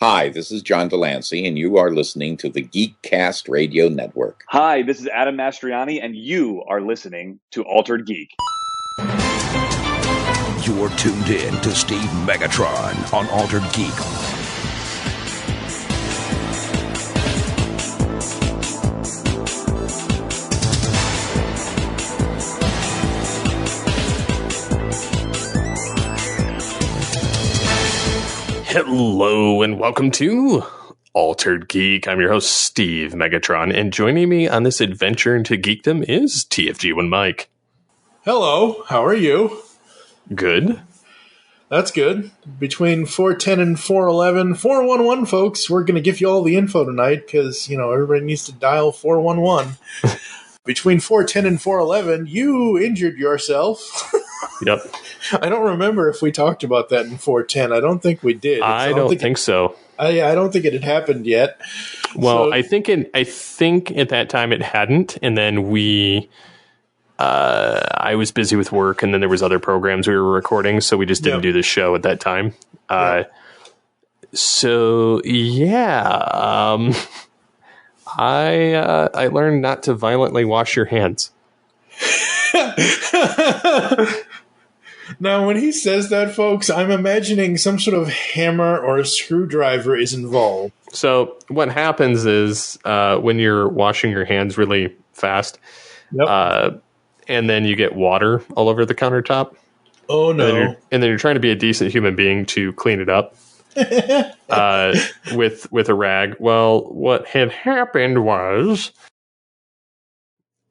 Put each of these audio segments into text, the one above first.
Hi, this is John Delancey, and you are listening to the Geekcast Radio Network. Hi, this is Adam Mastriani, and you are listening to Altered Geek. You're tuned in to Steve Megatron on Altered Geek. Hello and welcome to Altered Geek. I'm your host, Steve Megatron, and joining me on this adventure into geekdom is TFG1 Mike. Hello, how are you? Good. That's good. Between 410 and 411, 411, folks, we're going to give you all the info tonight because, everybody needs to dial 411. Between 410 and 411, you injured yourself. Yep. I don't remember if we talked about that in 410. I don't think we did. I don't think so. I don't think it had happened yet. Well, I think at that time it hadn't, and then I was busy with work, and then there was other programs we were recording, so we just didn't do the show at that time. So yeah, I learned not to violently wash your hands. Now, when he says that, folks, I'm imagining some sort of hammer or a screwdriver is involved. So what happens is when you're washing your hands really fast, and then you get water all over the countertop. Oh, no. And then you're trying to be a decent human being to clean it up with a rag. Well, what had happened was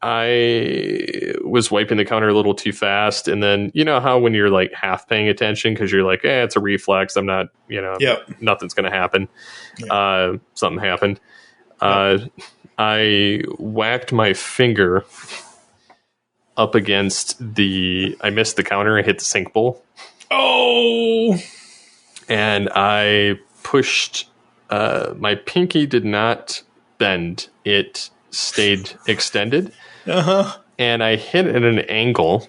I was wiping the counter a little too fast, and then you know how when you're like half paying attention because you're like, it's a reflex. I'm not, nothing's going to happen. Something happened. I whacked my finger up against I missed the counter and hit the sink bowl. Oh! And I pushed, my pinky did not bend. It stayed extended. And I hit at an angle,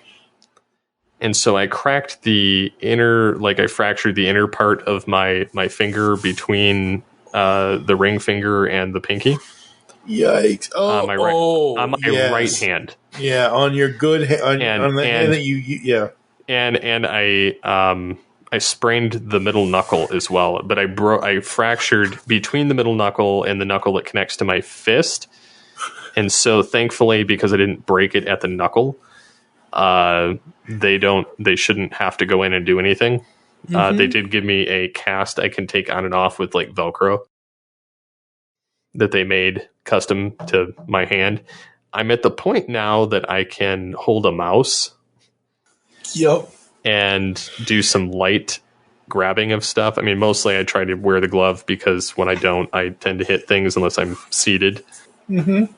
and so I cracked I fractured the inner part of my finger between the ring finger and the pinky. Yikes! On my right hand. Yeah, on your good hand, on the hand that you. And I sprained the middle knuckle as well, but I fractured between the middle knuckle and the knuckle that connects to my fist. And so thankfully, because I didn't break it at the knuckle, they shouldn't have to go in and do anything. They did give me a cast I can take on and off with like Velcro that they made custom to my hand. I'm at the point now that I can hold a mouse. Yep. And do some light grabbing of stuff. I mean, mostly I try to wear the glove because when I don't, I tend to hit things unless I'm seated. Mm-hmm.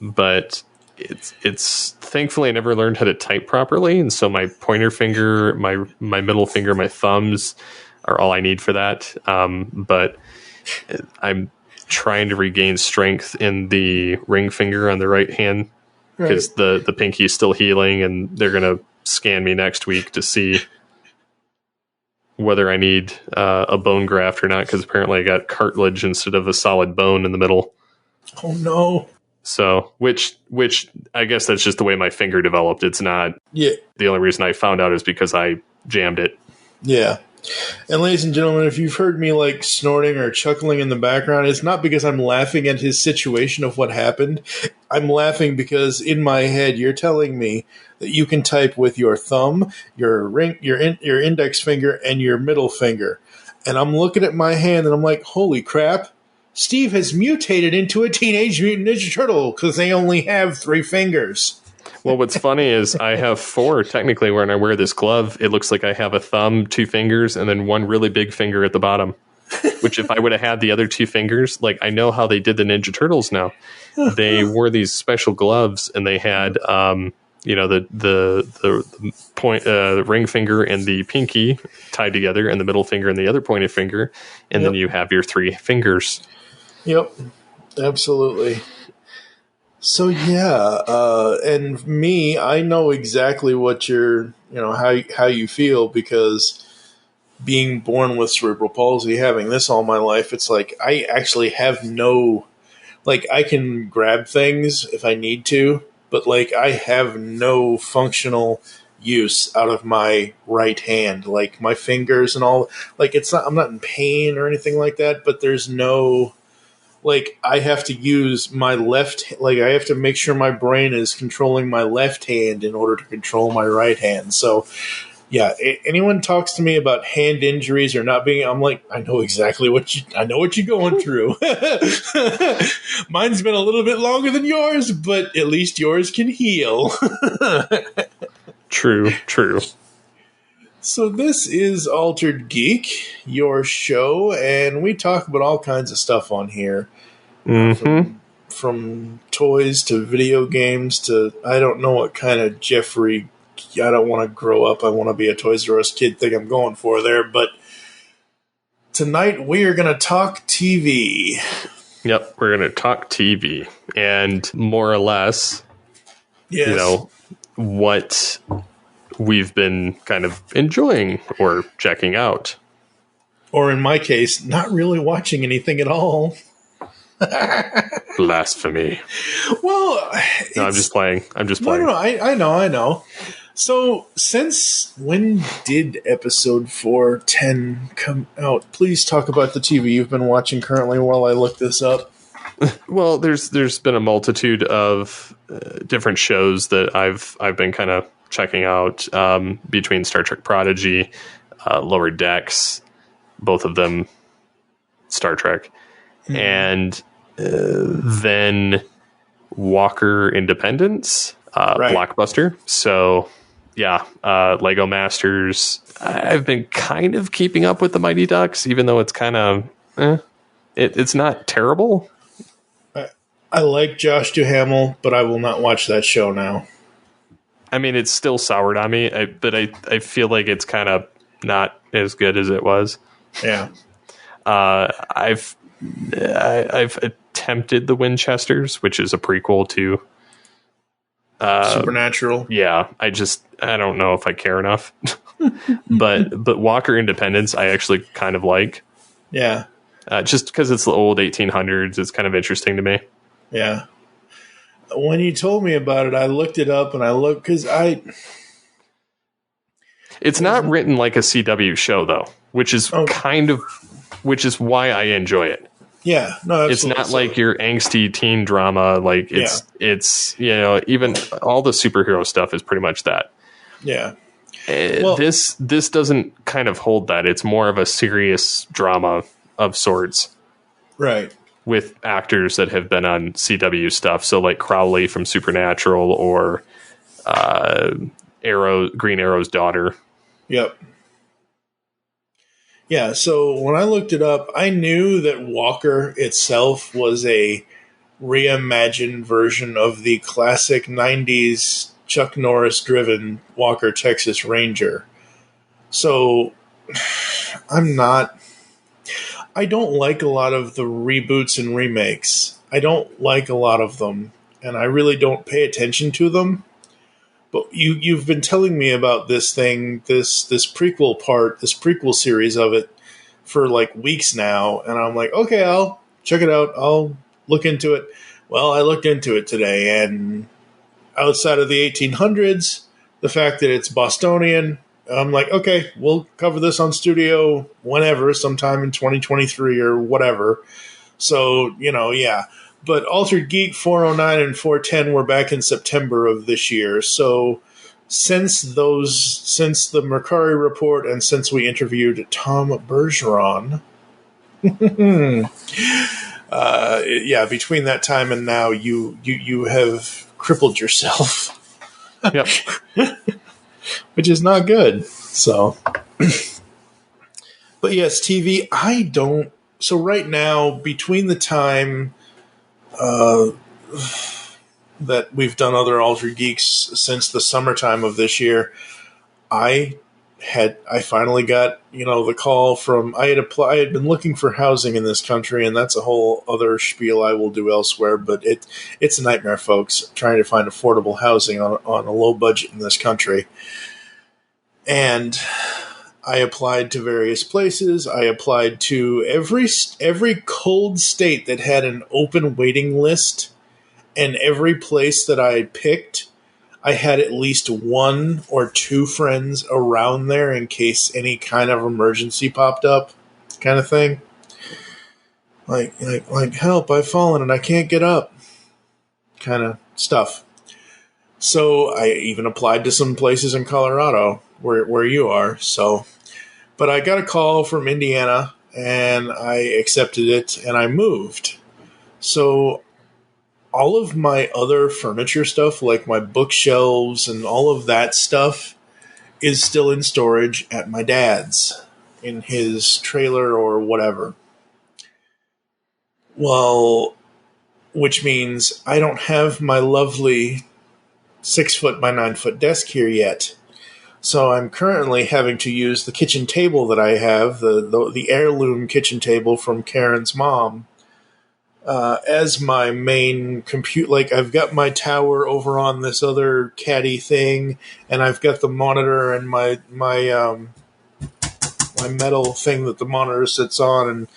But it's thankfully I never learned how to type properly, and so my pointer finger, my middle finger, my thumbs are all I need for that. But I'm trying to regain strength in the ring finger on the right hand because the pinky is still healing, and they're gonna scan me next week to see whether I need a bone graft or not, because apparently I got cartilage instead of a solid bone in the middle. Oh no. So, which I guess that's just the way my finger developed. It's not. Yeah. The only reason I found out is because I jammed it. Yeah. And ladies and gentlemen, if you've heard me like snorting or chuckling in the background, it's not because I'm laughing at his situation of what happened. I'm laughing because in my head, you're telling me that you can type with your thumb, your ring, your index finger, and your middle finger. And I'm looking at my hand and I'm like, holy crap. Steve has mutated into a Teenage Mutant Ninja Turtle because they only have 3 fingers. Well, what's funny is I have 4 technically. When I wear this glove, it looks like I have a thumb, 2 fingers, and then 1 really big finger at the bottom. Which if I would have had the other 2 fingers, like I know how they did the Ninja Turtles now. They wore these special gloves, and they had the point, the ring finger and the pinky tied together, and the middle finger and the other pointed finger, and then you have your 3 fingers. Yep, absolutely. So and me, I know exactly what how you feel, because being born with cerebral palsy, having this all my life, it's like I actually have no, like, I can grab things if I need to, but like I have no functional use out of my right hand, like my fingers and all. Like, it's not, I'm not in pain or anything like that, but there's no, like, I have to use my left, like I have to make sure my brain is controlling my left hand in order to control my right hand. So yeah, anyone talks to me about hand injuries or not being, I'm like, I know exactly I know what you're going through. Mine's been a little bit longer than yours, but at least yours can heal. True. So this is Altered Geek, your show, and we talk about all kinds of stuff on here. From toys to video games to, I don't know what kind of Jeffrey, I don't want to grow up, I want to be a Toys R Us kid thing I'm going for there, but tonight we are going to talk TV. Yep, we're going to talk TV, and more or less, yes, you know, what we've been kind of enjoying or checking out. Or in my case, not really watching anything at all. Blasphemy. Well, no, I'm just playing. No, I know. So, since when did episode 410 come out? Please talk about the TV you've been watching currently while I look this up. Well, there's been a multitude of different shows that I've been kind of checking out, between Star Trek Prodigy, Lower Decks, both of them Star Trek, and then Walker Independence, Right. Blockbuster. So yeah, Lego Masters. I've been kind of keeping up with the Mighty Ducks, even though it's kind of it's not terrible. I like Josh Duhamel, but I will not watch that show now. I mean, it's still soured on me, but I feel like it's kind of not as good as it was. Yeah. I've attempted the Winchesters, which is a prequel to Supernatural. Yeah, I don't know if I care enough. but Walker Independence, I actually kind of like. Yeah. Just because it's the old 1800s, it's kind of interesting to me. Yeah. When you told me about it, I looked it up and I looked because It's not written like a CW show though, which is which is why I enjoy it. Yeah, no, it's not like your angsty teen drama. Like it's you know, even all the superhero stuff is pretty much that. Yeah. Well, this doesn't kind of hold that. It's more of a serious drama of sorts. Right. With actors that have been on CW stuff. So like Crowley from Supernatural or Green Arrow's daughter. Yep. Yeah, so when I looked it up, I knew that Walker itself was a reimagined version of the classic 90s Chuck Norris-driven Walker Texas Ranger. So I don't like a lot of the reboots and remakes. I don't like a lot of them, and I really don't pay attention to them. But you've been telling me about this thing, this prequel series of it for like weeks now, and I'm like, okay, I'll check it out. I'll look into it. Well, I looked into it today, and outside of the 1800s, the fact that it's Bostonian, I'm like, okay, we'll cover this on Studio whenever, sometime in 2023 or whatever. So, yeah. But Altered Geek 409 and 410 were back in September of this year. So since the Mercari report and since we interviewed Tom Bergeron, between that time and now, you have crippled yourself. Yep. Which is not good. So, but yes, TV, so right now, between the time that we've done other Altered Geeks since the summertime of this year, I finally got, the call from, I had been looking for housing in this country, and that's a whole other spiel I will do elsewhere, but it's a nightmare, folks, trying to find affordable housing on a low budget in this country. And I applied to various places. I applied to every cold state that had an open waiting list, and every place that I picked, I had at least one or two friends around there in case any kind of emergency popped up, kind of thing. Like help! I've fallen and I can't get up, kind of stuff. So I even applied to some places in Colorado where you are. So. But I got a call from Indiana, and I accepted it, and I moved. So all of my other furniture stuff, like my bookshelves and all of that stuff, is still in storage at my dad's, in his trailer or whatever. Well, which means I don't have my lovely 6-foot by 9-foot desk here yet. So I'm currently having to use the kitchen table that I have, the heirloom kitchen table from Karen's mom, as my main compute. Like, I've got my tower over on this other caddy thing, and I've got the monitor and my metal thing that the monitor sits on, and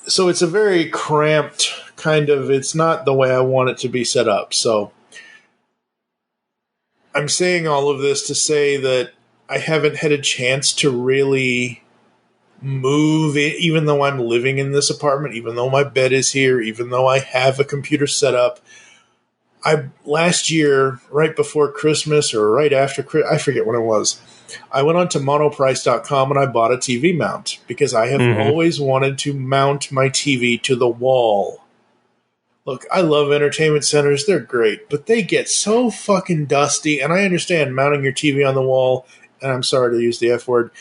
so it's a very cramped kind of. It's not the way I want it to be set up. So I'm saying all of this to say that I haven't had a chance to really move it, even though I'm living in this apartment, even though my bed is here, even though I have a computer set up. Last year, right before Christmas or right after, I forget when it was, I went on to monoprice.com and I bought a TV mount because I have always wanted to mount my TV to the wall. Look, I love entertainment centers. They're great, but they get so fucking dusty, and I understand mounting your TV on the wall, and I'm sorry to use the F word,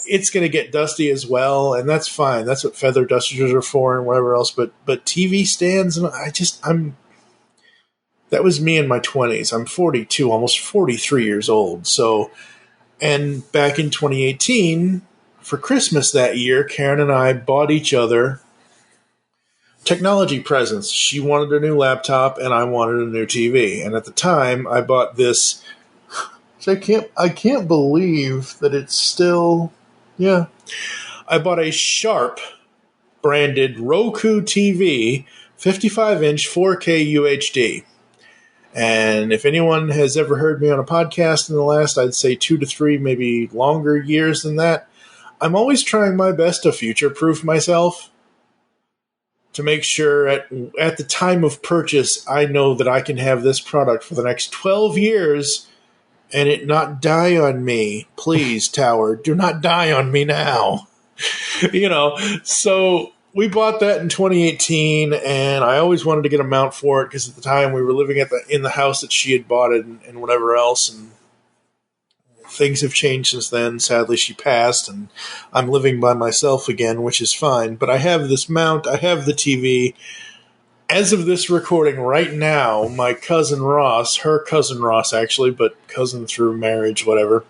it's going to get dusty as well, and that's fine. That's what feather dusters are for and whatever else, but TV stands, and that was me in my 20s. I'm 42, almost 43 years old, so, and back in 2018, for Christmas that year, Karen and I bought each other technology presents. She wanted a new laptop, and I wanted a new TV. And at the time, I bought this. So I can't believe that it's still. Yeah, I bought a Sharp branded Roku TV, 55-inch 4K UHD. And if anyone has ever heard me on a podcast in the last, I'd say 2 to 3, maybe longer years than that, I'm always trying my best to future-proof myself, to make sure at the time of purchase, I know that I can have this product for the next 12 years and it not die on me. Please, Tower, do not die on me now. So we bought that in 2018, and I always wanted to get a mount for it because at the time we were living in the house that she had bought it and whatever else, and things have changed since then. Sadly, she passed, and I'm living by myself again, which is fine. But I have this mount. I have the TV. As of this recording right now, my cousin Ross, her cousin Ross actually, but cousin through marriage, whatever,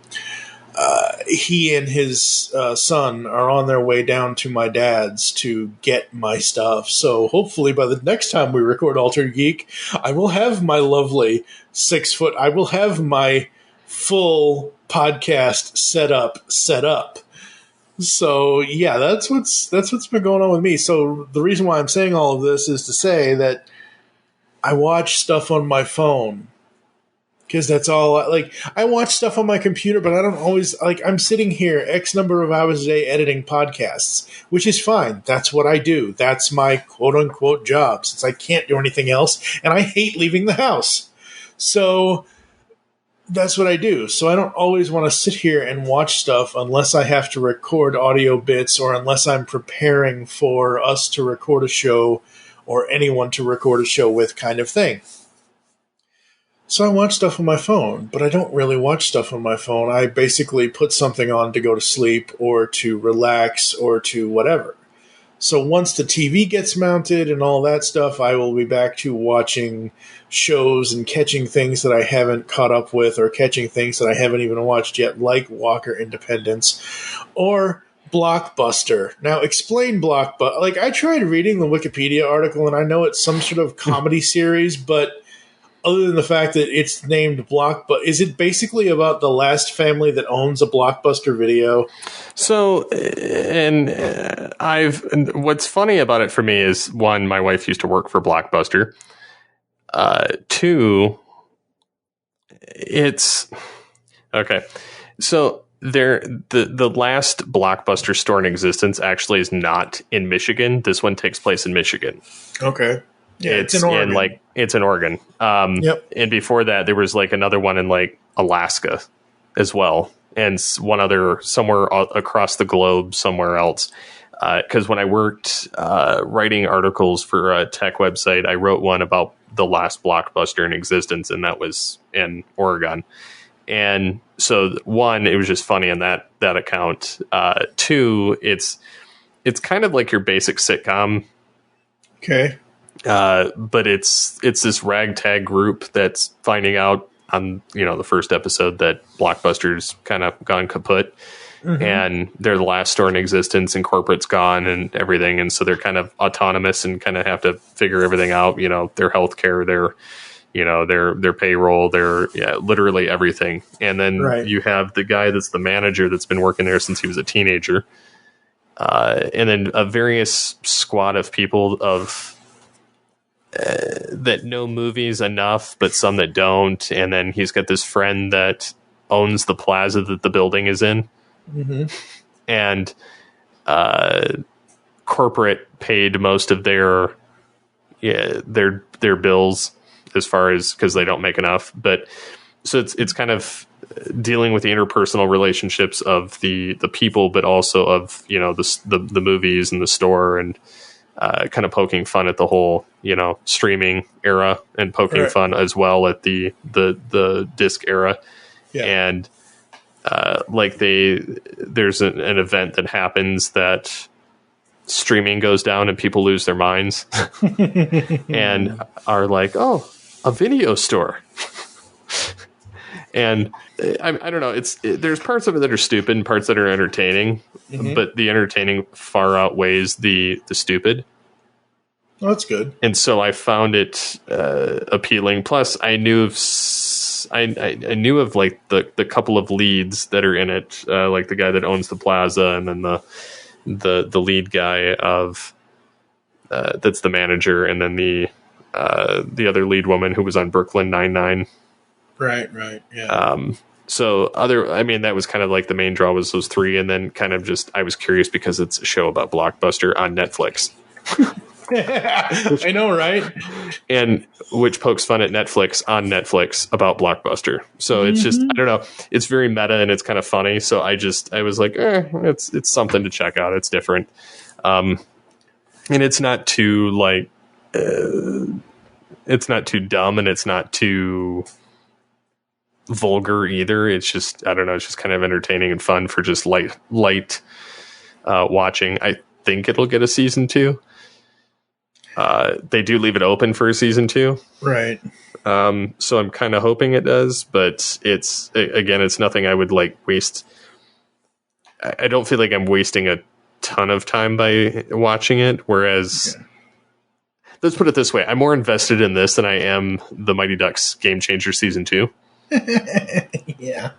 he and his son are on their way down to my dad's to get my stuff. So hopefully by the next time we record Altered Geek, I will have my lovely 6-foot, I will have my full podcast set up. So yeah, that's what's been going on with me. So the reason why I'm saying all of this is to say that I watch stuff on my phone because that's all. I watch stuff on my computer, but I don't always I'm sitting here X number of hours a day editing podcasts, which is fine. That's what I do. That's my quote unquote job since I can't do anything else, and I hate leaving the house. So that's what I do. So I don't always want to sit here and watch stuff unless I have to record audio bits or unless I'm preparing for us to record a show or anyone to record a show with kind of thing. So I watch stuff on my phone, but I don't really watch stuff on my phone. I basically put something on to go to sleep or to relax or to whatever. So once the TV gets mounted and all that stuff, I will be back to watching shows and catching things that I haven't caught up with or catching things that I haven't even watched yet, like Walker Independence or Blockbuster. Now, explain Blockbuster. I tried reading the Wikipedia article, and I know it's some sort of comedy series, but other than the fact that it's named Blockbuster, is it basically about the last family that owns a Blockbuster Video? So, what's funny about it for me is, one, my wife used to work for Blockbuster. Two, it's okay. So the last Blockbuster store in existence actually is not in Michigan. This one takes place in Michigan. Okay. Yeah, it's in Oregon. It's in Oregon. Yep. And before that, there was like another one in like Alaska as well, and one other somewhere across the globe somewhere else. Because when I worked writing articles for a tech website, I wrote one about the last Blockbuster in existence, and that was in Oregon. And so, one, it was just funny on that account. Two, it's kind of like your basic sitcom. Okay. But it's this ragtag group that's finding out on the first episode that Blockbuster's kind of gone kaput. Mm-hmm. And they're the last store in existence, and corporate's gone and everything, and so they're kind of autonomous and kind of have to figure everything out. Their healthcare, their payroll, literally everything. And then you have the guy that's the manager that's been working there since he was a teenager, and then a various squad of people that know movies enough, but some that don't. And then he's got this friend that owns the plaza that the building is in. Mm-hmm. And corporate paid most of their bills, as far as, because they don't make enough. But so it's kind of dealing with the interpersonal relationships of the people, but also of the movies and the store, and kind of poking fun at the whole streaming era, and poking fun as well at the disc era. Yeah. And there's an event that happens that streaming goes down and people lose their minds and are like, oh, a video store. And I don't know, there's parts of it that are stupid and parts that are entertaining, mm-hmm. but the entertaining far outweighs the stupid. Oh, that's good. And so I found it appealing. Plus, I knew of I knew of like the couple of leads that are in it, like the guy that owns the plaza, and then the lead guy of that's the manager, and then the other lead woman who was on Brooklyn Nine-Nine. Right, yeah. So that was kind of like the main draw was those three, and then kind of just I was curious because it's a show about Blockbuster on Netflix. I know, right? And which pokes fun at Netflix on Netflix about Blockbuster. So it's just, I don't know, it's very meta and it's kind of funny. So I was like, it's something to check out. It's different. And it's not too like, it's not too dumb, and it's not too vulgar either. It's just, I don't know, it's just kind of entertaining and fun for just light watching. I think it'll get a season 2. They do leave it open for a season 2. Right. So I'm kind of hoping it does, but it's nothing I would like waste. I don't feel like I'm wasting a ton of time by watching it. Whereas, let's put it this way. I'm more invested in this than I am the Mighty Ducks Game Changer season 2. Yeah.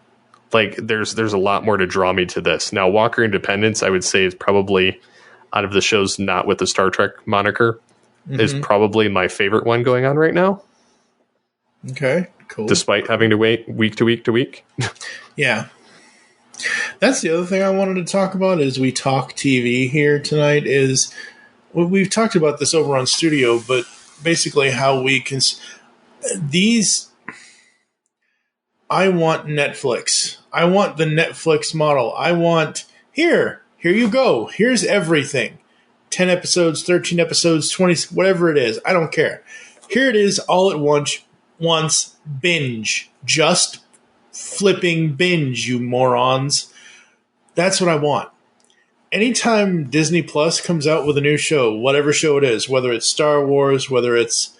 Like there's a lot more to draw me to this. Now, Walker Independence, I would say, is probably, out of the shows not with the Star Trek moniker, is probably my favorite one going on right now. Okay, cool. Despite having to wait week to week to week. Yeah. That's the other thing I wanted to talk about as we talk TV here tonight is, well, we've talked about this over on Studio, but basically how we can... I want Netflix. I want the Netflix model. I want... Here you go. Here's everything. 10 episodes, 13 episodes, 20, whatever it is. I don't care. Here it is all at once, binge. Just flipping binge, you morons. That's what I want. Anytime Disney Plus comes out with a new show, whatever show it is, whether it's Star Wars, whether it's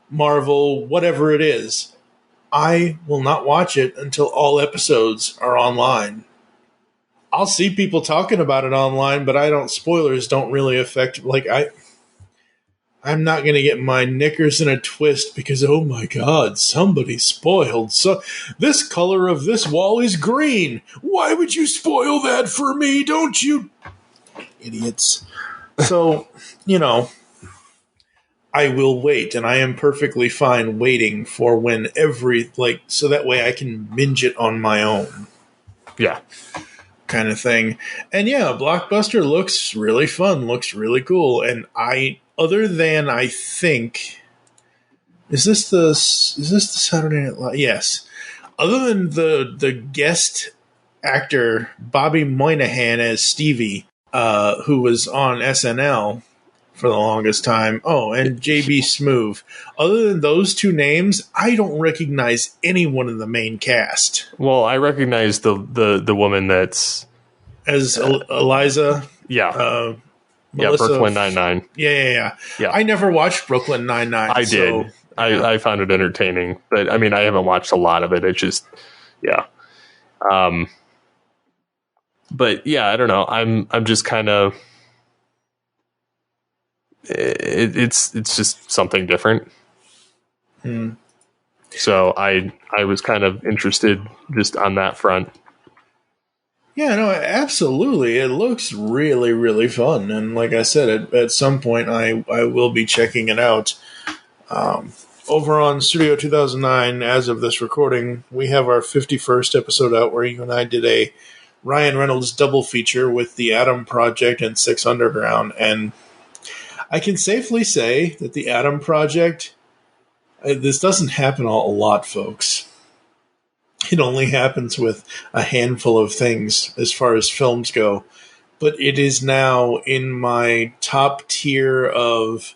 Marvel, whatever it is, I will not watch it until all episodes are online. I'll see people talking about it online, but spoilers don't really affect, I'm not going to get my knickers in a twist because, oh my God, somebody spoiled. So this color of this wall is green. Why would you spoil that for me? Don't you idiots. So, I will wait, and I am perfectly fine waiting for when so that way I can binge it on my own. Yeah. Kind of thing. And yeah, Blockbuster looks really fun, looks really cool. And other than I think, is this the Saturday Night Live? Yes. Other than the guest actor Bobby Moynihan as Stevie, who was on SNL for the longest time. Oh, and JB Smoove. Other than those two names, I don't recognize anyone in the main cast. Well, I recognize the woman that's as Eliza. Yeah. Melissa, Brooklyn Nine-Nine. Yeah. I never watched Brooklyn Nine-Nine. I did. I found it entertaining, but I mean, I haven't watched a lot of it. It's just, yeah. But yeah, I don't know. I'm just kind of. It's just something different. So I was kind of interested just on that front. Yeah, no, absolutely. It looks really, really fun. And like I said, at some point I will be checking it out. Over on Studio 2009, as of this recording, we have our 51st episode out where you and I did a Ryan Reynolds double feature with The Atom Project and Six Underground. And I can safely say that The Atom Project, this doesn't happen a lot, folks. It only happens with a handful of things as far as films go. But it is now in my top tier of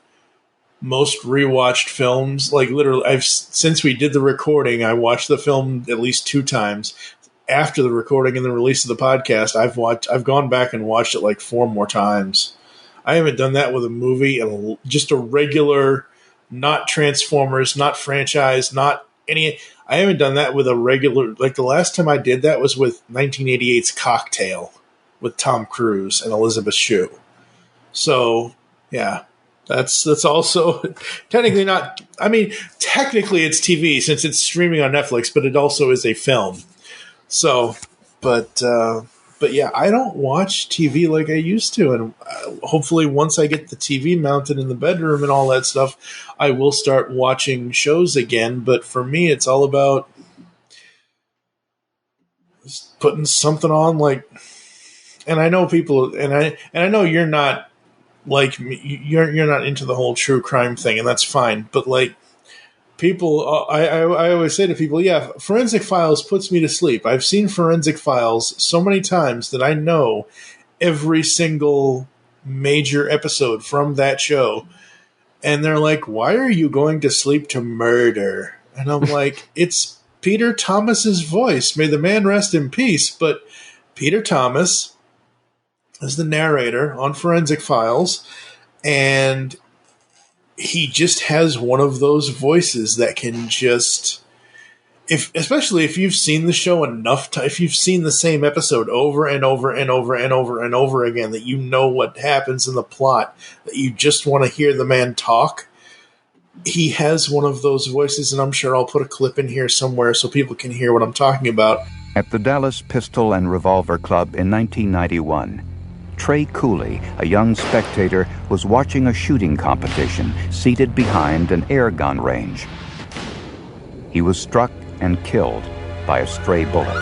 most rewatched films. Like literally, since we did the recording, I watched the film at least 2 times. After the recording and the release of the podcast, I've gone back and watched it like 4 more times. I haven't done that with a movie, and just a regular, not Transformers, not franchise, not any. I haven't done that with a regular. Like the last time I did that was with 1988's Cocktail with Tom Cruise and Elizabeth Shue. So yeah, that's also technically not. I mean, technically it's TV since it's streaming on Netflix, but it also is a film. So, but yeah, I don't watch TV like I used to, and hopefully once I get the TV mounted in the bedroom and all that stuff, I will start watching shows again. But for me, it's all about just putting something on. Like, and I know people, and I know you're not like me. You're not into the whole true crime thing, and that's fine. But like, people, I always say to people, yeah, Forensic Files puts me to sleep. I've seen Forensic Files so many times that I know every single major episode from that show. And they're like, why are you going to sleep to murder? And I'm like, it's Peter Thomas's voice. May the man rest in peace. But Peter Thomas is the narrator on Forensic Files, and he just has one of those voices that can just, especially if you've seen the show enough time, if you've seen the same episode over and over and over and over and over again, that you know what happens in the plot, that you just want to hear the man talk. He has one of those voices, and I'm sure I'll put a clip in here somewhere so people can hear what I'm talking about. At the Dallas Pistol and Revolver Club in 1991, Trey Cooley, a young spectator, was watching a shooting competition seated behind an air gun range. He was struck and killed by a stray bullet.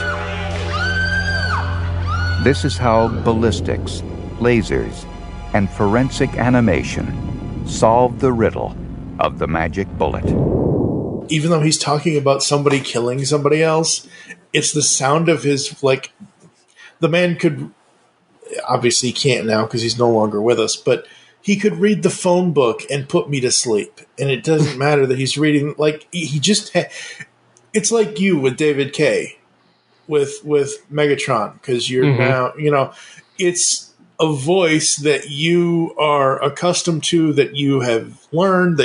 This is how ballistics, lasers, and forensic animation solved the riddle of the magic bullet. Even though he's talking about somebody killing somebody else, it's the sound of his, like, the man could, obviously he can't now because he's no longer with us, but he could read the phone book and put me to sleep. And it doesn't matter that he's reading, like, he just, it's like you with David Kaye, with Megatron, because you're now, it's a voice that you are accustomed to, that you have learned,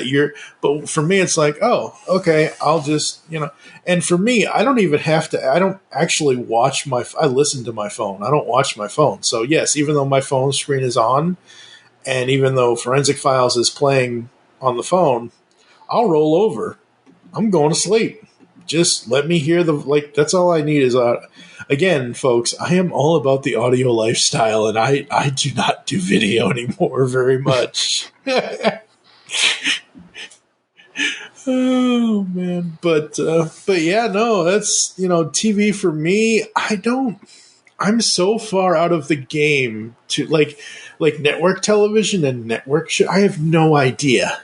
but for me, it's like, oh, okay, I'll just, and for me, I don't even have to, I don't actually I listen to my phone. I don't watch my phone. So yes, even though my phone screen is on, and even though Forensic Files is playing on the phone, I'll roll over. I'm going to sleep. Just let me hear that's all I need is, again, folks, I am all about the audio lifestyle, and I do not do video anymore very much. Oh man. But yeah, no, that's, TV for me. I'm so far out of the game to like network television and network show. I have no idea.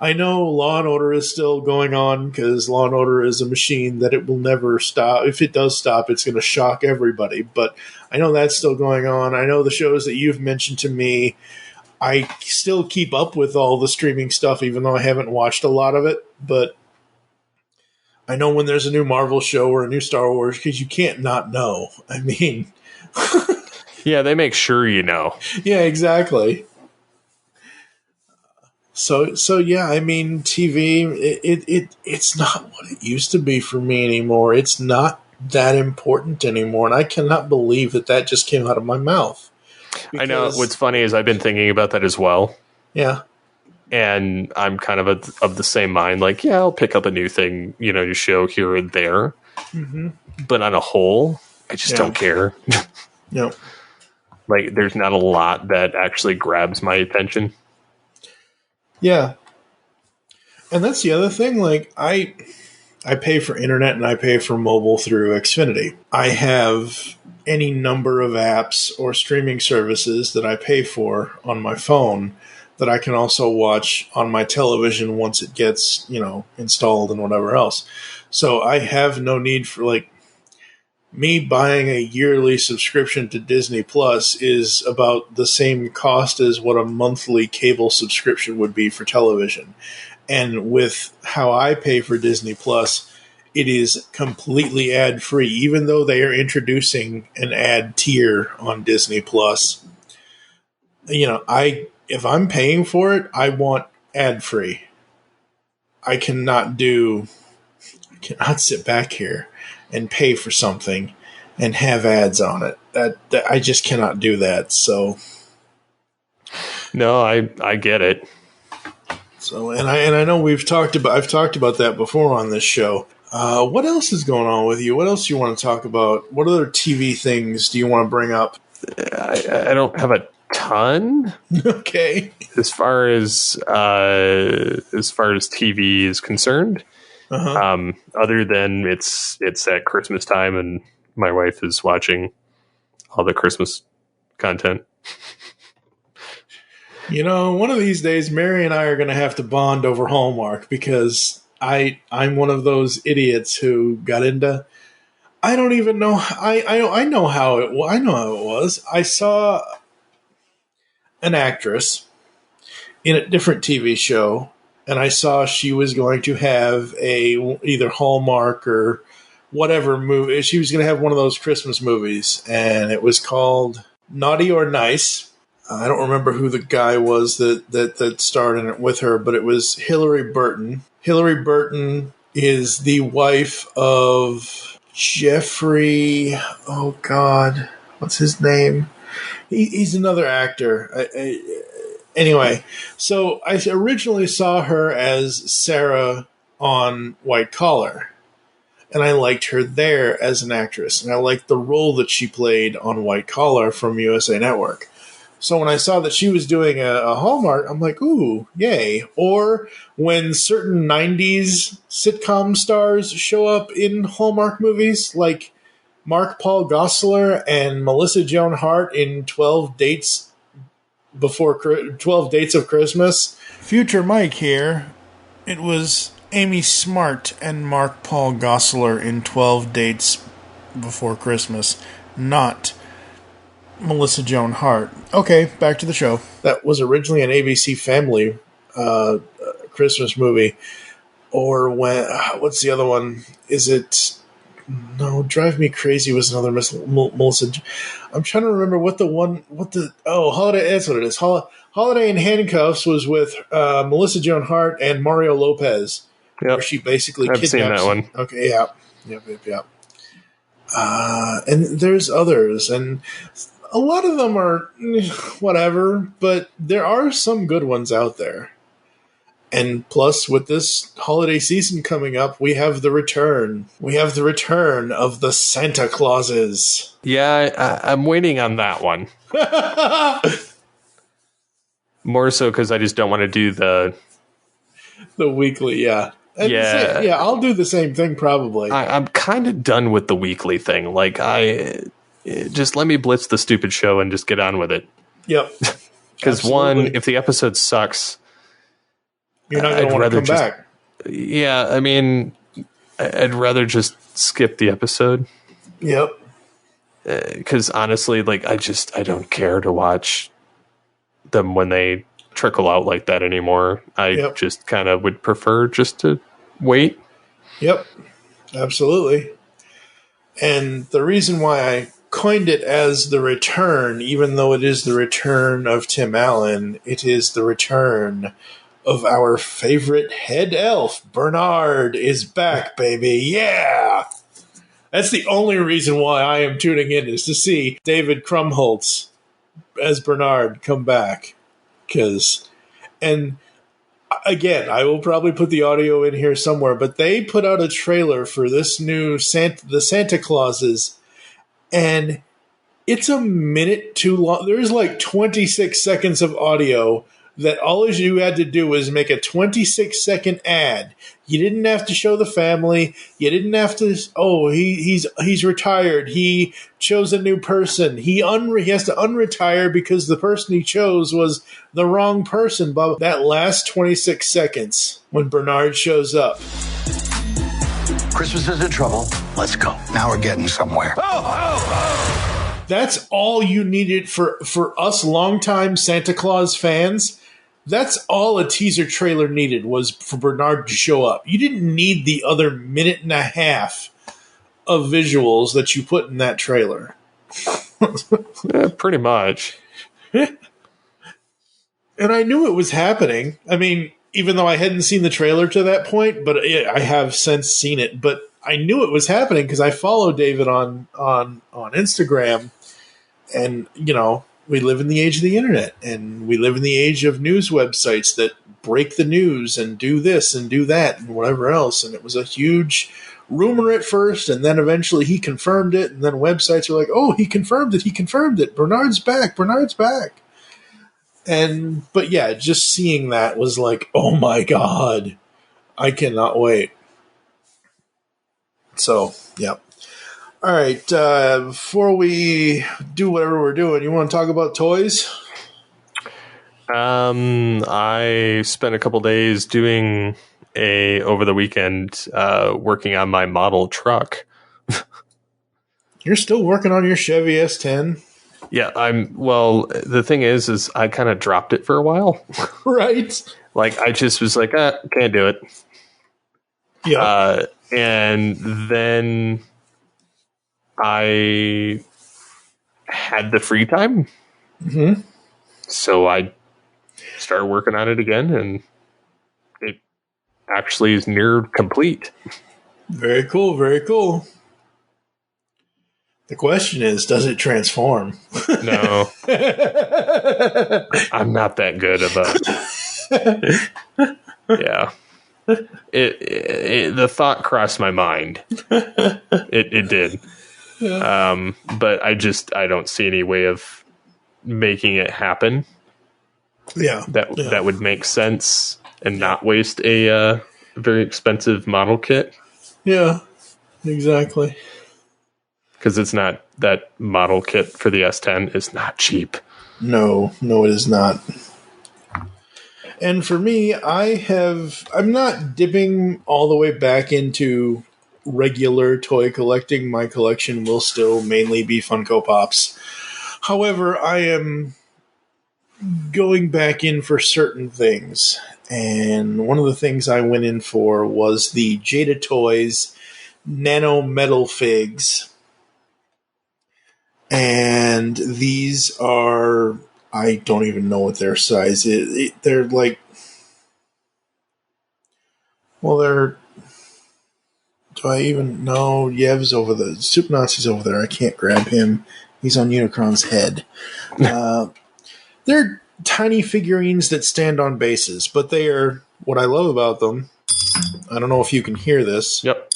I know Law and Order is still going on because Law and Order is a machine that it will never stop. If it does stop, it's going to shock everybody. But I know that's still going on. I know the shows that you've mentioned to me. I still keep up with all the streaming stuff, even though I haven't watched a lot of it. But I know when there's a new Marvel show or a new Star Wars, because you can't not know. I mean... Yeah, they make sure you know. Yeah, exactly. So yeah, I mean, TV, it's not what it used to be for me anymore. It's not that important anymore, and I cannot believe that just came out of my mouth. I know. What's funny is I've been thinking about that as well. Yeah. And I'm kind of of the same mind. Like, yeah, I'll pick up a new thing, to show here and there. Mm-hmm. But on a whole, I just don't care. No. Like, there's not a lot that actually grabs my attention. Yeah. And that's the other thing. Like, I pay for internet and I pay for mobile through Xfinity. I have any number of apps or streaming services that I pay for on my phone that I can also watch on my television once it gets, installed and whatever else. So I have no need for, me buying a yearly subscription to Disney Plus is about the same cost as what a monthly cable subscription would be for television. And with how I pay for Disney Plus, it is completely ad-free, even though they are introducing an ad tier on Disney Plus. If I'm paying for it, I want ad-free. I cannot sit back here and pay for something and have ads on it. That I just cannot do that. So no, I get it. So and I know I've talked about that before on this show. What else is going on with you? What else do you want to talk about? What other TV things do you want to bring up? I don't have a ton. Okay. As far as TV is concerned. Uh-huh. Other than it's at Christmas time and my wife is watching all the Christmas content. One of these days, Mary and I are going to have to bond over Hallmark because I'm one of those idiots who got into. I don't even know. I know how it was. I saw an actress in a different TV show. And I saw she was going to have either Hallmark or whatever movie. She was going to have one of those Christmas movies, and it was called Naughty or Nice. I don't remember who the guy was that starred in it with her, but it was Hillary Burton. Hillary Burton is the wife of Jeffrey. Oh God, what's his name? He's another actor. Anyway, so I originally saw her as Sarah on White Collar, and I liked her there as an actress, and I liked the role that she played on White Collar from USA Network. So when I saw that she was doing a Hallmark, I'm like, ooh, yay. Or when certain 90s sitcom stars show up in Hallmark movies, like Mark Paul Gosselaar and Melissa Joan Hart in 12 Dates of Christmas. Future Mike here. It was Amy Smart and Mark Paul Gosselaar in 12 Dates Before Christmas, not Melissa Joan Hart. Okay, back to the show. That was originally an ABC Family Christmas movie. Or what's the other one? Is it... No, Drive Me Crazy was another Melissa. I'm trying to remember Holiday. That's what it is. Holiday in Handcuffs was with Melissa Joan Hart and Mario Lopez, where she basically kidnaps. I've seen that one. Okay, yeah. Yep. And there's others, and a lot of them are whatever, but there are some good ones out there. And plus, with this holiday season coming up, we have the return. We have the return of the Santa Clauses. Yeah, I'm waiting on that one. More so because I just don't want to do the weekly, yeah. And yeah. I'll do the same thing probably. I'm kind of done with the weekly thing. Like, just let me blitz the stupid show and just get on with it. Yep. Because one, if the episode sucks, you're not going to want to come back. Yeah, I mean, I'd rather just skip the episode. Yep. Because honestly, like, I don't care to watch them when they trickle out like that anymore. I just kind of would prefer just to wait. Yep, absolutely. And the reason why I coined it as the return, even though it is the return of Tim Allen, it is the return of our favorite head elf. Bernard is back, baby. Yeah! That's the only reason why I am tuning in, is to see David Krumholtz as Bernard come back. And again, I will probably put the audio in here somewhere, but they put out a trailer for this new the Santa Clauses, and it's a minute too long. There's like 26 seconds of audio that all you had to do was make a 26-second ad. You didn't have to show the family. You didn't have to, he's retired. He chose a new person. He has to unretire because the person he chose was the wrong person. But that last 26 seconds when Bernard shows up. Christmas is in trouble. Let's go. Now we're getting somewhere. That's all you needed for us longtime Santa Claus fans. That's all a teaser trailer needed, was for Bernard to show up. You didn't need the other minute and a half of visuals that you put in that trailer. Pretty much. And I knew it was happening. I mean, even though I hadn't seen the trailer to that point, but I have since seen it. But I knew it was happening because I follow David on Instagram, and we live in the age of the internet, and we live in the age of news websites that break the news and do this and do that and whatever else. And it was a huge rumor at first, and then eventually he confirmed it, and then websites are like, oh, he confirmed it. Bernard's back. But yeah, just seeing that was like, oh my God, I cannot wait. So, yeah. All right, before we do whatever we're doing, you want to talk about toys? I spent a couple days doing over the weekend working on my model truck. You're still working on your Chevy S10? Yeah, the thing is I kind of dropped it for a while. Right. Like, I just was like, can't do it. Yeah. And then I had the free time. Mm-hmm. So I started working on it again, and it actually is near complete. Very cool, very cool. The question is, does it transform? No. I'm not that good about yeah. The thought crossed my mind. It did. Yeah. But I don't see any way of making it happen. Yeah. That would make sense and not waste a very expensive model kit. Yeah, exactly. Because it's not, that model kit for the S10 is not cheap. No, it is not. And for me, I'm not dipping all the way back into regular toy collecting. My collection will still mainly be Funko Pops. However, I am going back in for certain things. And one of the things I went in for was the Jada Toys Nano Metal Figs. And these are, I don't even know what their size is. They're like, well, they're, do I even know? Yev's over the, Soup Nazi's over there. I can't grab him. He's on Unicron's head. They're tiny figurines that stand on bases, but they are what I love about them, I don't know if you can hear this. Yep.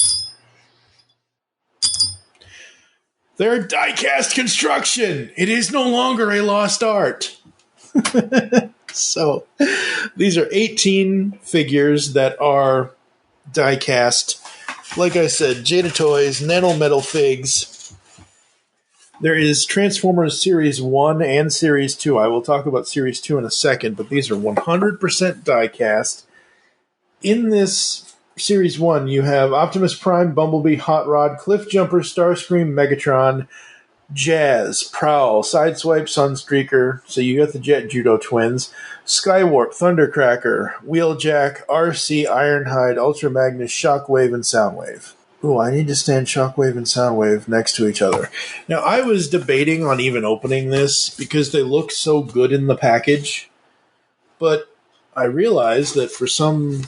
They're die-cast construction. It is no longer a lost art. So, these are 18 figures that are die-cast. Like I said, Jada Toys, Nano Metal Figs. There is Transformers Series 1 and Series 2. I will talk about Series 2 in a second, but these are 100% die-cast. In this Series 1, you have Optimus Prime, Bumblebee, Hot Rod, Cliff Jumper, Starscream, Megatron, Jazz, Prowl, Sideswipe, Sunstreaker, so you got the Jet Judo twins, Skywarp, Thundercracker, Wheeljack, RC, Ironhide, Ultra Magnus, Shockwave, and Soundwave. Ooh, I need to stand Shockwave and Soundwave next to each other. Now, I was debating on even opening this because they look so good in the package, but I realized that for some,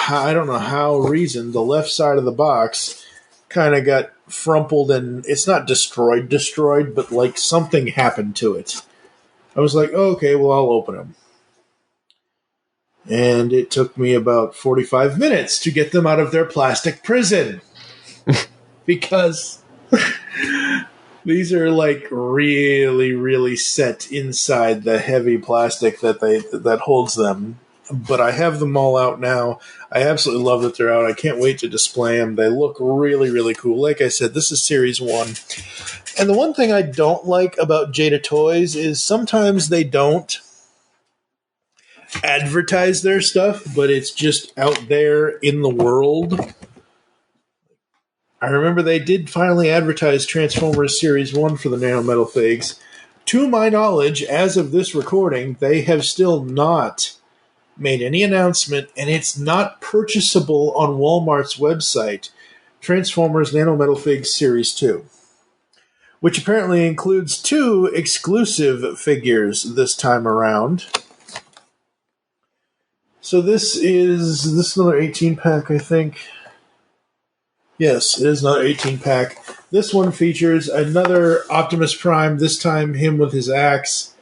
I don't know how reason, the left side of the box kind of got frumpled, and it's not destroyed, but like something happened to it. I was like, oh, okay, well, I'll open them. And it took me about 45 minutes to get them out of their plastic prison. Because these are like really, really set inside the heavy plastic that holds them. But I have them all out now. I absolutely love that they're out. I can't wait to display them. They look really, really cool. Like I said, this is Series 1. And the one thing I don't like about Jada Toys is sometimes they don't advertise their stuff, but it's just out there in the world. I remember they did finally advertise Transformers Series 1 for the Nano Metal Figs. To my knowledge, as of this recording, they have still not made any announcement, and it's not purchasable on Walmart's website, Transformers Nano Metal Figs Series 2, which apparently includes 2 exclusive figures this time around. So this is another 18-pack, I think. Yes, it is another 18-pack. This one features another Optimus Prime, this time him with his axe.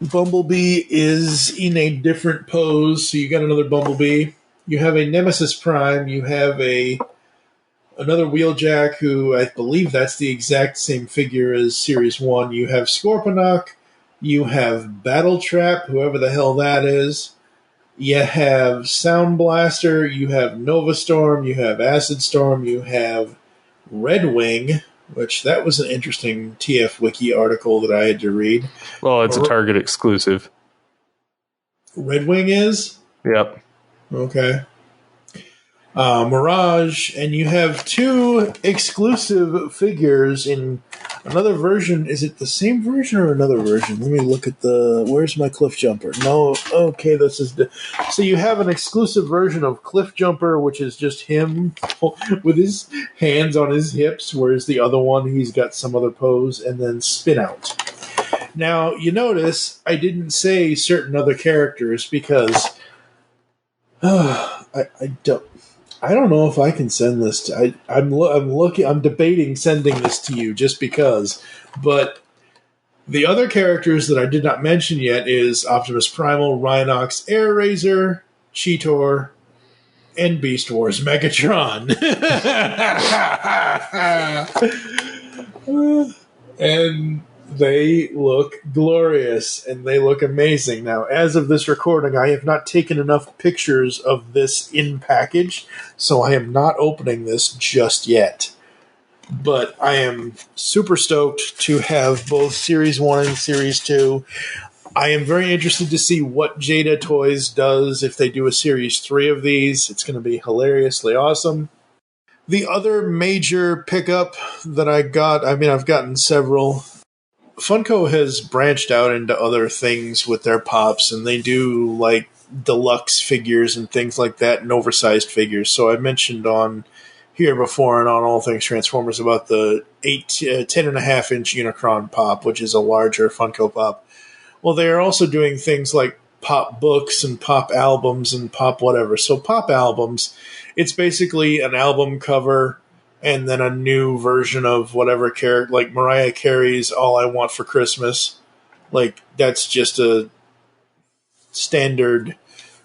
Bumblebee is in a different pose, so you got another Bumblebee. You have a Nemesis Prime. You have another Wheeljack, who I believe that's the exact same figure as Series 1. You have Scorponok. You have Battle Trap, whoever the hell that is. You have Sound Blaster. You have Nova Storm. You have Acid Storm. You have Red Wing, which that was an interesting TF Wiki article that I had to read. Well, it's a Target exclusive. Red Wing is? Yep. Okay. Mirage, and you have 2 exclusive figures in another version. Is it the same version or another version? Let me look at where's my Cliff Jumper? No, okay, this is so you have an exclusive version of Cliff Jumper, which is just him with his hands on his hips, whereas the other one, he's got some other pose, and then Spin Out. Now, you notice I didn't say certain other characters because I don't know if I can send this to. I'm debating sending this to you just because. But the other characters that I did not mention yet is Optimus Primal, Rhinox, Air Razor, Cheetor, and Beast Wars Megatron. And they look glorious, and they look amazing. Now, as of this recording, I have not taken enough pictures of this in package, so I am not opening this just yet. But I am super stoked to have both Series 1 and Series 2. I am very interested to see what Jada Toys does if they do a Series 3 of these. It's going to be hilariously awesome. The other major pickup that I got, I've gotten several. Funko has branched out into other things with their pops, and they do like deluxe figures and things like that, and oversized figures. So I mentioned on here before and on All Things Transformers about the 10.5-inch Unicron Pop, which is a larger Funko Pop. Well, they are also doing things like pop books and pop albums and pop whatever. So pop albums, it's basically an album cover and then a new version of whatever character, like Mariah Carey's All I Want for Christmas. Like, that's just a standard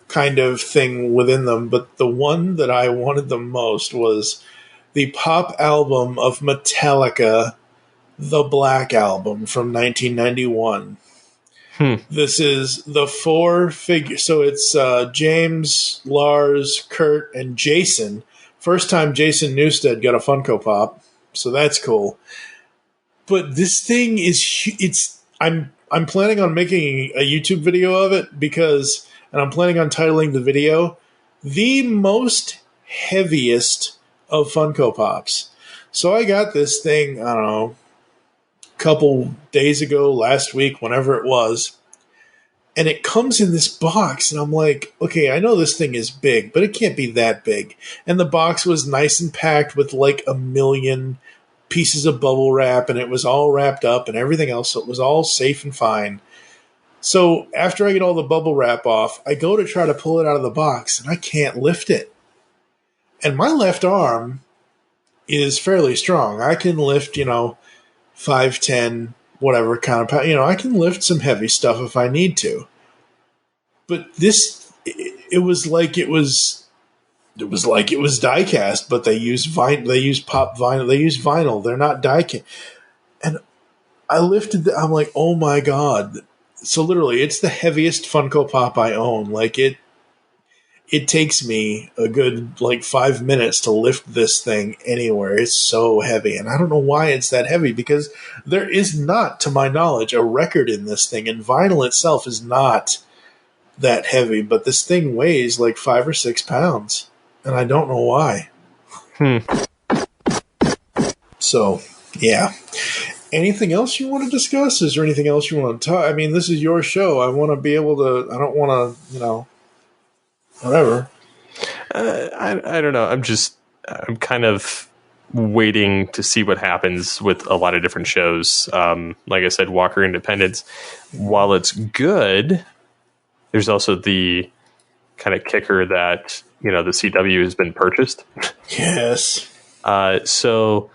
kind of thing within them. But the one that I wanted the most was the Pop album of Metallica, the Black Album from 1991. This is the 4-figure. So it's James, Lars, Kurt, and Jason. First time Jason Newsted got a Funko Pop, so that's cool. But this thing is I'm planning on making a YouTube video of it and I'm planning on titling the video "The Most Heaviest of Funko Pops." So I got this thing, I don't know, couple days ago, last week, whenever it was, and it comes in this box, and I'm like, okay, I know this thing is big, but it can't be that big. And the box was nice and packed with like 1 million pieces of bubble wrap, and it was all wrapped up and everything else, so it was all safe and fine. So after I get all the bubble wrap off, I go to try to pull it out of the box, and I can't lift it. And my left arm is fairly strong. I can lift, 5, 10, whatever kind of, I can lift some heavy stuff if I need to. But this, it was like it was die cast, but they use pop vinyl, they use vinyl. They're not die cast. And I lifted I'm like, oh my God. So literally, it's the heaviest Funko Pop I own. Like it takes me a good 5 minutes to lift this thing anywhere. It's so heavy. And I don't know why it's that heavy, because there is not, to my knowledge, a record in this thing. And vinyl itself is not that heavy. But this thing weighs 5 or 6 pounds. And I don't know why. So, yeah. Anything else you want to discuss? Is there anything else you want to talk? I mean, this is your show. I want to be able to, I don't want to, whatever. I don't know. I'm kind of waiting to see what happens with a lot of different shows. Like I said, Walker Independence, while it's good, there's also the kind of kicker that, the CW has been purchased. Yes. So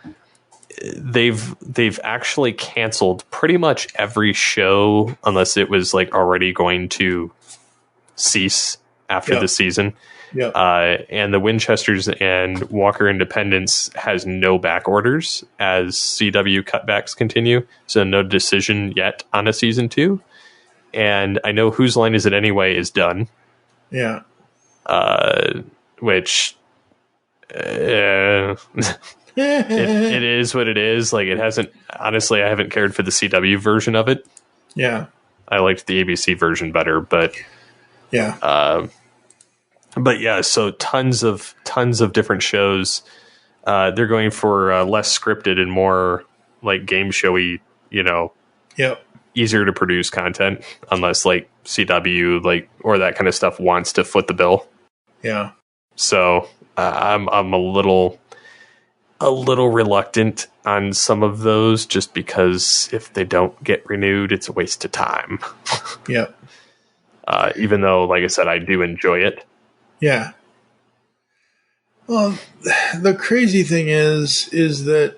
they've actually canceled pretty much every show unless it was already going to cease after the season. Yep. And the Winchesters and Walker Independence has no back orders as CW cutbacks continue. So no decision yet on a season 2. And I know Whose Line Is It Anyway is done. Yeah. Which it is what it is. It hasn't, honestly, I haven't cared for the CW version of it. Yeah. I liked the ABC version better, but yeah. But yeah, so tons of different shows. They're going for less scripted and more game showy, Yep. easier to produce content, unless CW or that kind of stuff wants to foot the bill. Yeah. So I'm a little reluctant on some of those, just because if they don't get renewed, it's a waste of time. Yep. Even though, like I said, I do enjoy it. Yeah. Well, the crazy thing is that,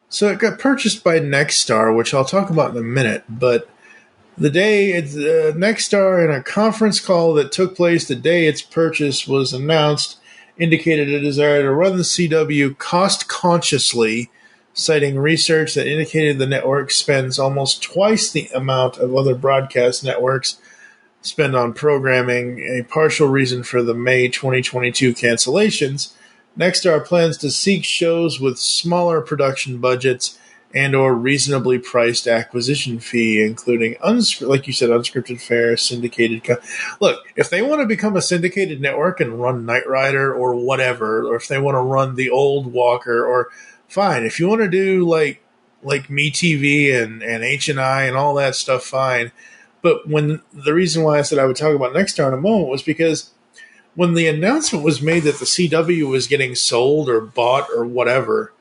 so it got purchased by Nexstar, which I'll talk about in a minute, but the day Nexstar, in a conference call that took place the day its purchase was announced, indicated a desire to run the CW cost-consciously, citing research that indicated the network spends almost twice the amount of other broadcast networks spend on programming, a partial reason for the May 2022 cancellations. Nexstar plans to seek shows with smaller production budgets and or reasonably priced acquisition fee, including, like you said, unscripted fare, syndicated. Look, if they want to become a syndicated network and run Knight Rider or whatever, or if they want to run the old Walker, or fine. If you want to do like MeTV and H&I and all that stuff, fine. But the reason why I said I would talk about Nexstar in a moment was because when the announcement was made that the CW was getting sold or bought or whatever,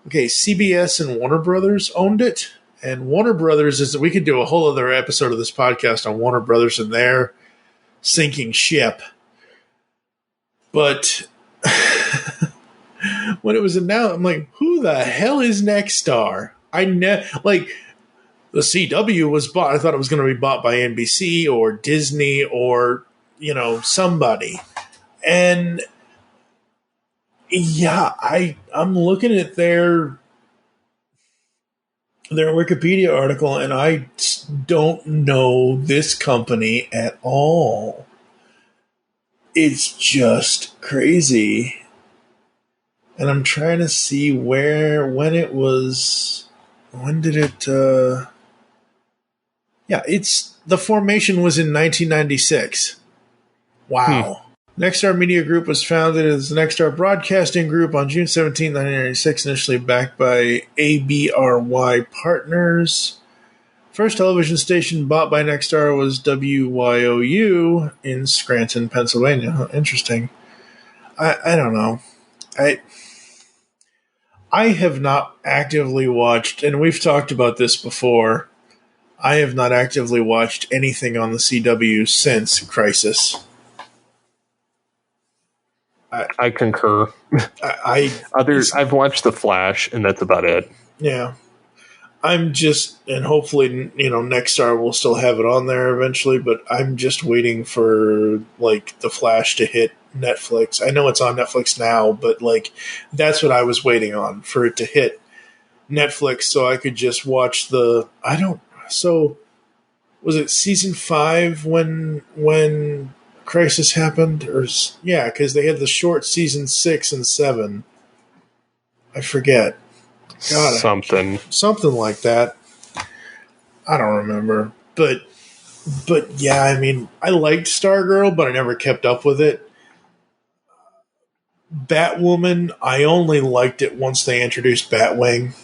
okay, CBS and Warner Brothers owned it. And Warner Brothers we could do a whole other episode of this podcast on Warner Brothers and their sinking ship. But when it was announced, I'm like, who the hell is Nexstar? the CW was bought. I thought it was going to be bought by NBC or Disney or, somebody. And yeah, I'm looking at their Wikipedia article, and I don't know this company at all. It's just crazy. And I'm trying to see when did it, the formation was in 1996. Wow. Nexstar Media Group was founded as the Nexstar Broadcasting Group on June 17, 1996, initially backed by ABRY Partners. First television station bought by Nexstar was WYOU in Scranton, Pennsylvania. Interesting. I don't know. I have not actively watched, and we've talked about this before, I have not actively watched anything on the CW since Crisis. I concur. I've watched The Flash, and that's about it. Yeah. I'm just, and hopefully, Nexstar will still have it on there eventually, but I'm just waiting for, The Flash to hit Netflix. I know it's on Netflix now, but, that's what I was waiting on, for it to hit Netflix so I could just watch was it season 5 when Crisis happened? Because they had the short season 6 and 7. I forget. God, something like that. I don't remember, but yeah, I mean, I liked Stargirl, but I never kept up with it. Batwoman, I only liked it once they introduced Batwing.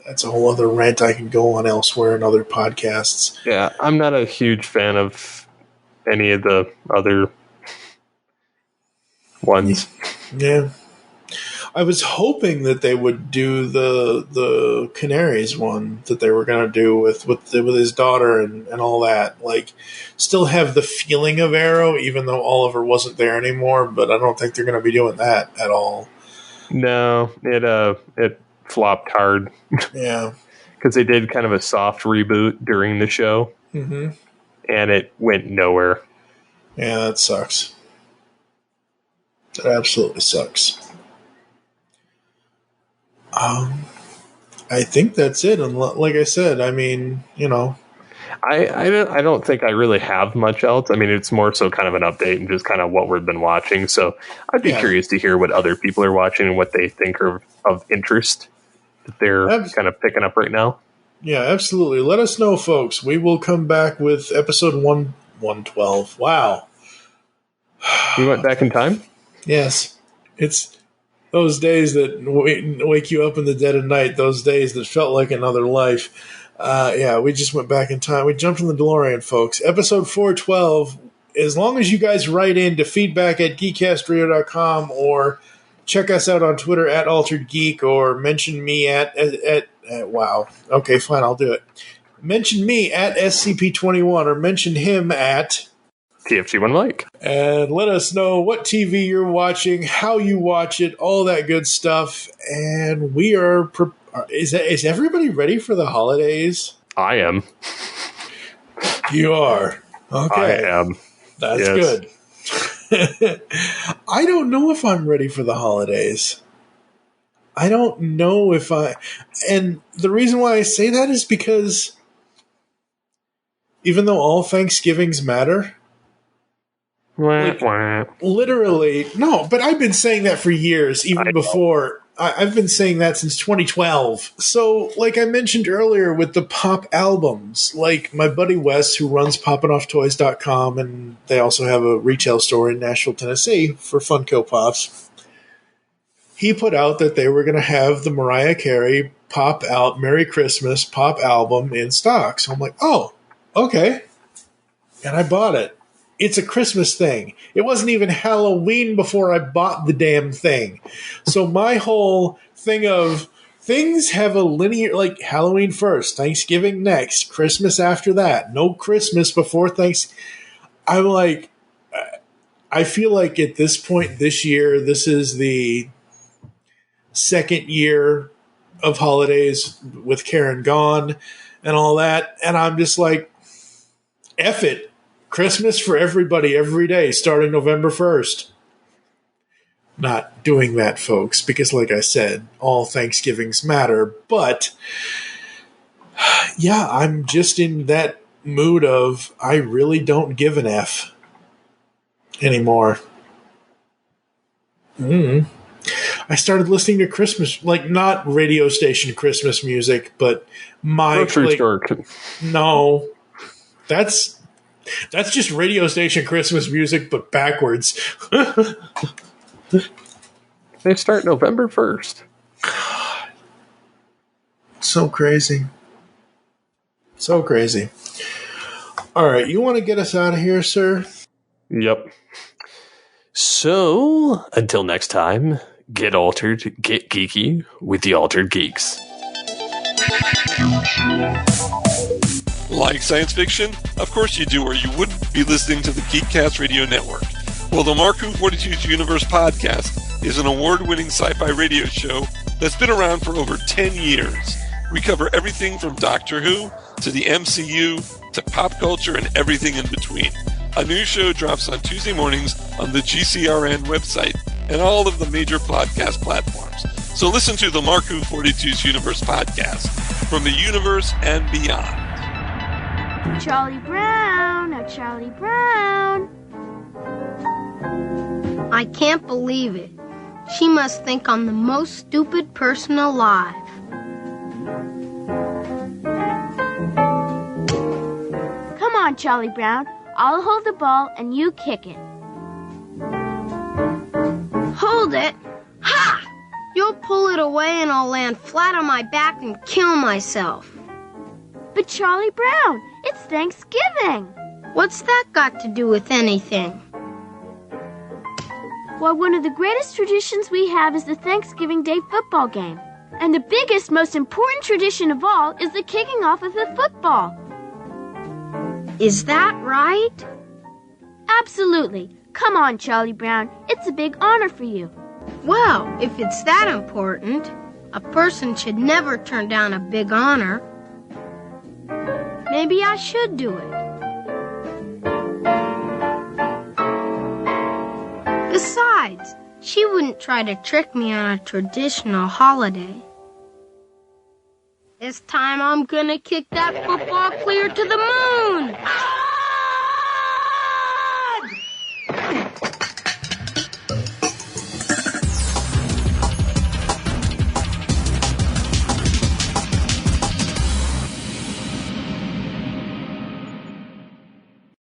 That's a whole other rant I can go on elsewhere in other podcasts. Yeah, I'm not a huge fan of any of the other ones. Yeah. I was hoping that they would do the Canaries one that they were going to do with his daughter and all that. Still have the feeling of Arrow, even though Oliver wasn't there anymore. But I don't think they're going to be doing that at all. No, it flopped hard. Yeah, because they did kind of a soft reboot during the show, and it went nowhere. Yeah, that sucks. That absolutely sucks. I think that's it. And like I said, I mean, I don't think I really have much else. I mean, it's more so kind of an update and just kind of what we've been watching. So I'd be curious to hear what other people are watching and what they think are of interest that they're kind of picking up right now. Yeah, absolutely. Let us know, folks. We will come back with episode 112. Wow. We went back in time? Yes. It's those days that wake you up in the dead of night, those days that felt like another life. We just went back in time. We jumped in the DeLorean, folks. Episode 412. As long as you guys write in to feedback@geekcastradio.com or check us out on Twitter @AlteredGeek or mention me at wow. Okay, fine, I'll do it. Mention me at SCP21 or mention him at TFG1 Mike. And let us know what TV you're watching, how you watch it, all that good stuff. And we are... Is everybody ready for the holidays? I am. You are. Okay. I am. That's good. I don't know if I'm ready for the holidays. I don't know if I... And the reason why I say that is because even though all Thanksgivings matter... Literally, no, but I've been saying that for years, even before. I've been saying that since 2012. So, like I mentioned earlier with the pop albums, like my buddy Wes, who runs poppingofftoys.com, and they also have a retail store in Nashville, Tennessee for Funko Pops. He put out that they were going to have the Mariah Carey pop out Merry Christmas pop album in stock. So I'm like, oh, okay. And I bought it. It's a Christmas thing. It wasn't even Halloween before I bought the damn thing. So my whole thing of things have a linear, like Halloween first, Thanksgiving next, Christmas after that, no Christmas before Thanksgiving. I'm like, I feel like at this point this year, this is the second year of holidays with Karen gone. and all that. And I'm just like, F it. Christmas for everybody every day starting November 1st. Not doing that, folks, because like I said, all Thanksgivings matter. But yeah, I'm just in that mood of I really don't give an F anymore. I started listening to Christmas, like not radio station Christmas music, but my grocery store. No, that's just radio station Christmas music, but backwards. They start November 1st. So crazy. So crazy. All right, you want to get us out of here, sir? Yep. So, until next time, get altered, get geeky with the Altered Geeks. Like science fiction? Of course you do, or you wouldn't be listening to the Geekcast Radio Network. Well, the Mark Who 42's Universe podcast is an award-winning sci-fi radio show that's been around for over 10 years. We cover everything from Doctor Who to the MCU to pop culture and everything in between. A new show drops on Tuesday mornings on the GCRN website and all of the major podcast platforms. So listen to the Mark Who 42's Universe podcast from the universe and beyond. Charlie Brown, oh Charlie Brown. I can't believe it. She must think I'm the most stupid person alive. Come on, Charlie Brown. I'll hold the ball and you kick it. Hold it? Ha! You'll pull it away and I'll land flat on my back and kill myself. But Charlie Brown, it's Thanksgiving. What's that got to do with anything? Well, one of the greatest traditions we have is the Thanksgiving Day football game. And the biggest, most important tradition of all is the kicking off of the football. Is that right? Absolutely. Come on, Charlie Brown. It's a big honor for you. Well, if it's that important, a person should never turn down a big honor. Maybe I should do it. Besides, she wouldn't try to trick me on a traditional holiday. This time I'm gonna kick that football clear to the moon!